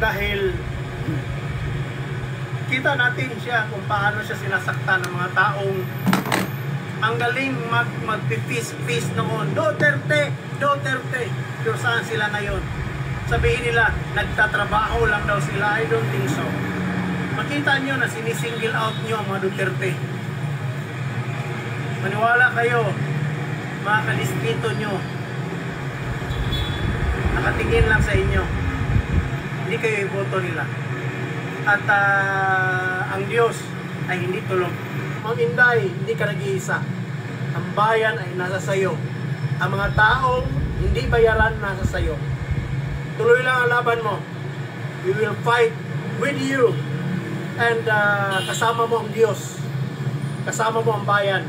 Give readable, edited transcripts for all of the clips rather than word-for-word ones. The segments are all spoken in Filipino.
Dahil kita natin siya kung paano siya sinasaktan ng mga taong ang galing mag-peace noon. Duterte, Duterte. Pero saan sila ngayon? Sabihin nila, nagtatrabaho lang daw sila. I don't think so. Makita nyo na sinisingle out nyo ang mga Duterte. Maniwala kayo, mga kalispito nyo. Nakatingin lang sa inyo. Hindi kayo iboto nila. At ang Diyos ay hindi tulong. Mang Inday, hindi ka nag-iisa. Ang bayan ay nasa sayo. Ang mga taong hindi bayaran nasa sayo. Tuloy lang ang laban mo. We will fight with you. And kasama mo ang Diyos. Kasama mo ang bayan.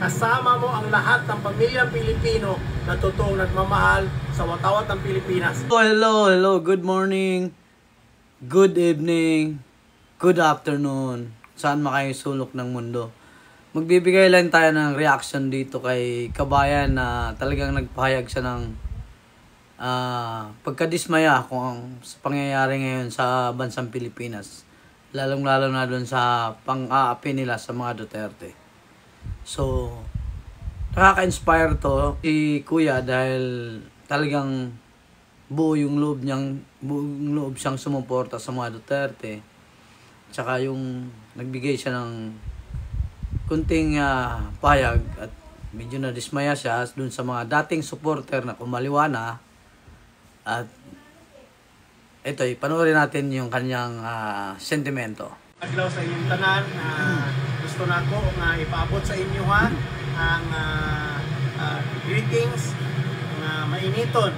Kasama mo ang lahat ng pamilyang Pilipino na totoong nagmamahal sa watawat ng Pilipinas. Hello, good morning, good evening, good afternoon, saan makayong sulok ng mundo. Magbibigay lang tayo ng reaction dito kay kabayan na talagang nagpahayag siya ng pagkadismaya kung sa pangyayari ngayon sa bansang Pilipinas. Lalong-lalo na doon sa pang-aapi nila sa mga Duterte. So, nakaka-inspire to si Kuya dahil talagang buong loob siyang sumuporta sa mga Duterte. Tsaka yung nagbigay siya ng kunting payag at medyo nadismaya siya dun sa mga dating supporter na kumaliwa na. At ito, panoorin natin yung kanyang sentimento. Adlaw sa inyong tanan, gusto na ko nga ipaabot sa inyo ang greetings nga mainiton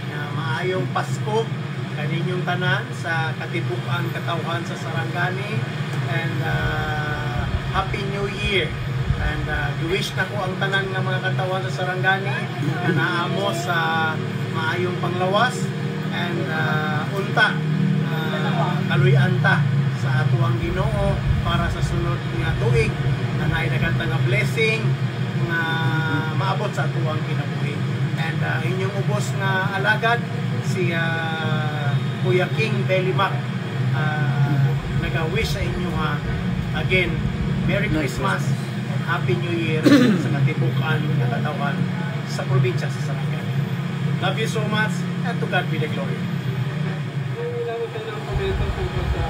nga maayong Pasko kaninyong tanan sa katibukan katawhan sa Sarangani, and Happy New Year. And wish na ko ang tanan nga mga katawhan sa Sarangani na naamo sa maayong panglawas and unta kaluyanta sa ato ang Ginoo para sa sunod nga tuig na naidaganta nga blessing nga maabot sa ato ang kinabuhi. And inyong ubos nga alagad si Kuya King Delimac nag-wish sa inyo again, Merry Christmas and Happy New Year sa katibukan nga katawan sa probinsya sa Sarangani. Love you so much and to God be the glory. Kailangan tayo ng komento tungkol sa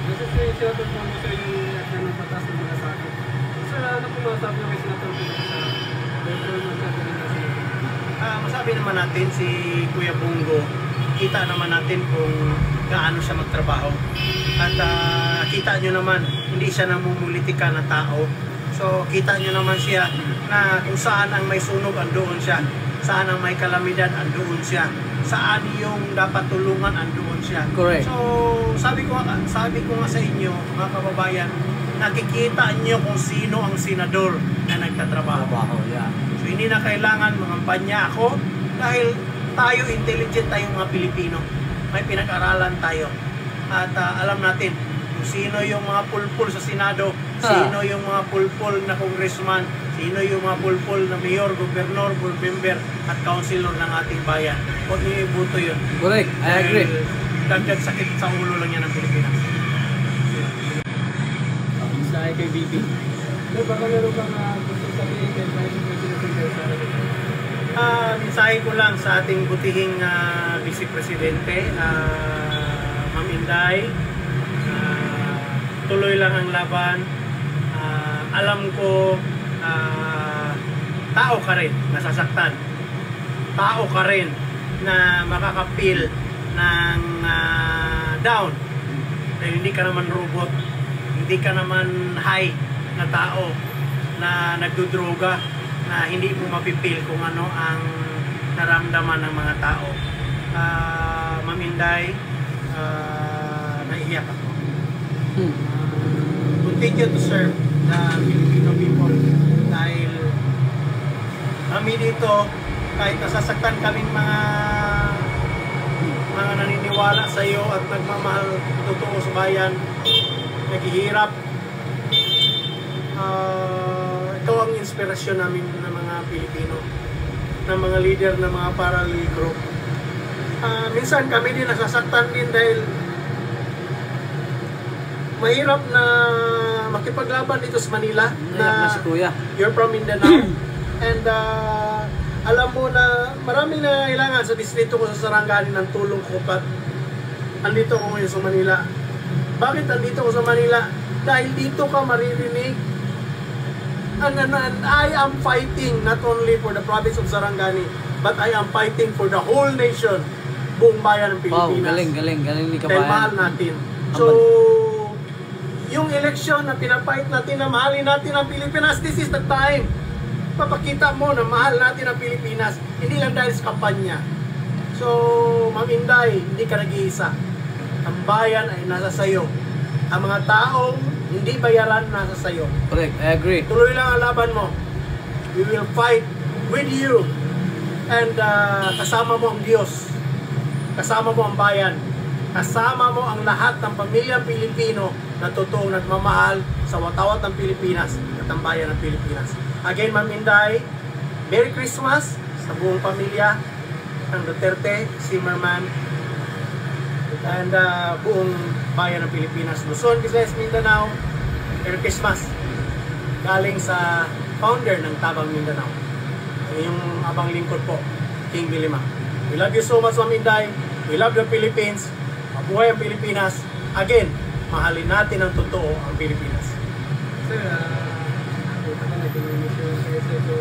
nasisya at mo sa yung reaction ng patas ng mga sakit. So, ano po masasabi nyo kay Senator Pino sa Dr. Masabi naman natin si Kuya Bongo, kita naman natin kung gaano siya magtrabaho. At kita nyo naman, hindi siya namumulitika na tao. So, kita nyo naman siya na kung saan ang may sunog, andoon siya. Saan ang may kalamidad, andoon siya. Saan yung dapat tulungan, andoon siya. Correct. So, sabi ko nga sa inyo, mga kababayan, nakikita nyo kung sino ang senador na nagtatrabaho. Yeah. So, hindi na kailangan mangampanya ako dahil tayo, intelligent tayong mga Pilipino. May pinag-aralan tayo. At alam natin kung sino yung mga pulpul sa Senado, sino yung mga pulpul na congressman, sino yung mga pulpul na mayor, gobernador, board member, at councilor ng ating bayan. Huwag niyo ibuto yun. Correct, I agree. Dagdag sakit sa ulo lang yan ng Pilipinas. Mensahe kay Bibi. Baka meron kang gusto sabihin kay Vice President Sara? Mensahe ko lang sa ating butihing Vice Presidente, Ma'am Inday, tuloy lang ang laban. Alam ko tao ka rin nasasaktan, tao ka rin na makakapil ng down dahil hindi ka naman robot, hindi ka naman high na tao na nagdudroga na hindi mo mapipil kung ano ang naramdaman ng mga tao. Ma'am Inday, naiiyak ako. Continue to serve the Filipino people dahil kami dito, kahit nasasaktan kaming mga naniniwala sa iyo at nagmamahal totoo sa bayan, naghihirap, ito ang inspirasyon namin ng mga Pilipino, ng mga leader ng mga parallel group. Minsan kami din nasasaktan din dahil mahirap na makipaglaban dito sa Manila Naiyak na si Kuya. you're from Mindanao and alam mo na maraming nangailangan sa distrito ko sa Sarangani ng tulong ko pat andito ko ngayon sa Manila. Bakit andito ko sa Manila? Dahil dito ka maririnig and I am fighting not only for the province of Sarangani but I am fighting for the whole nation, buong bayan ng Wow, Pilipinas. galing ni Dahil mahal Kabayan. natin. So, yung eleksyon na pinapait natin na mahalin natin ang Pilipinas, this is the time. Papakita mo na mahal natin ang Pilipinas, hindi lang dahil sa kampanya. So, Ma'am Inday, hindi ka nag-iisa. Ang bayan ay nasa sayo. Ang mga taong hindi bayaran nasa sayo. Correct, I agree. Tuloy lang ang laban mo. We will fight with you. And kasama mo ang Diyos. Kasama mo ang bayan. Kasama mo ang lahat ng pamilyang Pilipino na totoong nagmamahal sa watawat ng Pilipinas at ang bayan ng Pilipinas. Again, Ma'am Inday, Merry Christmas sa buong pamilya ng Duterte, Zimmerman, and buong bayan ng Pilipinas. Luzon, Visayas, Mindanao, Merry Christmas. Galing sa founder ng Tabang Mindanao. Yung abang lingkod po, King Vilima. We love you so much, Ma'am Inday. We love the Philippines. Mabuhay ang Pilipinas. Again, mahalin natin ang totoo ang Pilipinas. Sir, ito na nag-emission kayo so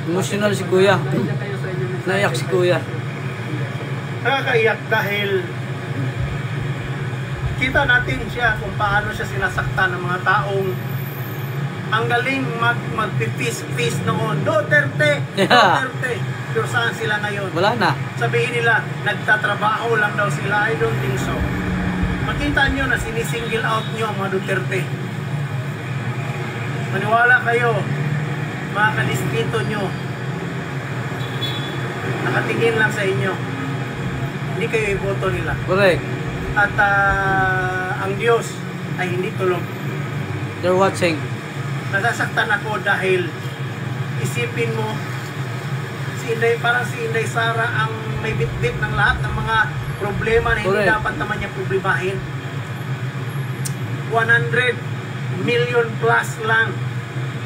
Emotional si Kuya. naiyak kayo sa inyo mensahe. Naiyak si Kuya. Nakakaiyak dahil kita natin siya kung paano siya sinasaktan ng mga taong ang galing mag-peace noon. Duterte! Yeah. Duterte! Pero saan sila ngayon? Wala na. Sabihin nila, nagtatrabaho lang daw sila. I don't think so. Makita nyo na sinisingle out nyo ang mga Duterte. Maniwala kayo, mga kadistrito nyo, nakatingin lang sa inyo. Hindi kayo iboto nila. Correct. At ang Diyos ay hindi tulog. They're watching. Nasasaktan ako dahil isipin mo, parang si Inday Sara ang may bitbit ng lahat ng mga problema na hindi Correct. dapat naman niya problemahin. 100 million plus lang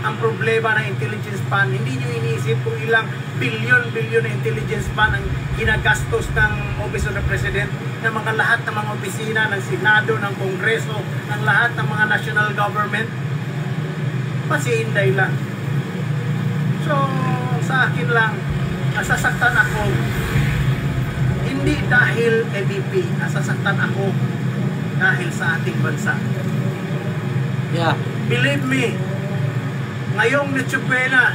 ang problema ng intelligence fund. Hindi nyo iniisip kung ilang billion na intelligence fund ang ginagastos ng Office of the President, ng mga lahat ng mga opisina, ng Senado, ng Kongreso, ng lahat ng mga national government. Pasiinday lang. So, sa akin lang, nasasaktan ako hindi dahil MVP, nasasaktan ako dahil sa ating bansa. Yeah. Believe me, ngayong Noche Buena,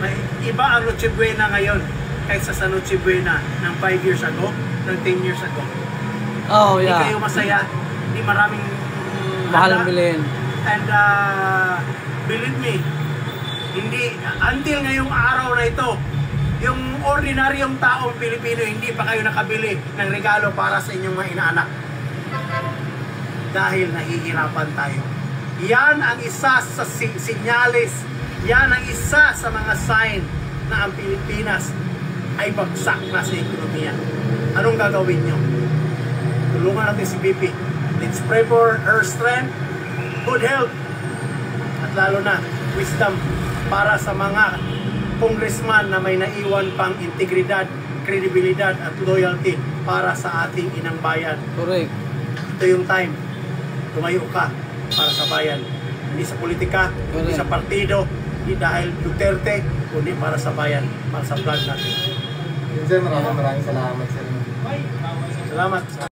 may iba ang Noche Buena ngayon kaysa sa Noche Buena ng 5 years ago, ng 10 years ago. Oh, Hindi yeah. kayo masaya, hindi maraming Mahal handa. ang bilhin. And believe me, hindi, until ngayong araw na ito, yung ordinaryong taong Pilipino, hindi pa kayo nakabili ng regalo para sa inyong mga inaanak. Dahil nahihirapan tayo. Yan ang isa sa sinyalis, yan ang isa sa mga sign na ang Pilipinas ay bagsak na sa ekonomiya. Anong gagawin nyo? Tulungan natin si BP. Let's pray for her strength, good health, at lalo na wisdom para sa mga congressman na may naiwan pang integridad, kredibilidad at loyalty para sa ating inang bayan. Correct. Ito yung time. Tumayo ka para sa bayan. Hindi sa politika, hindi sa partido, hindi dahil Duterte, kundi para sa bayan, para sa flag natin. Sir, maraming salamat sir. Salamat.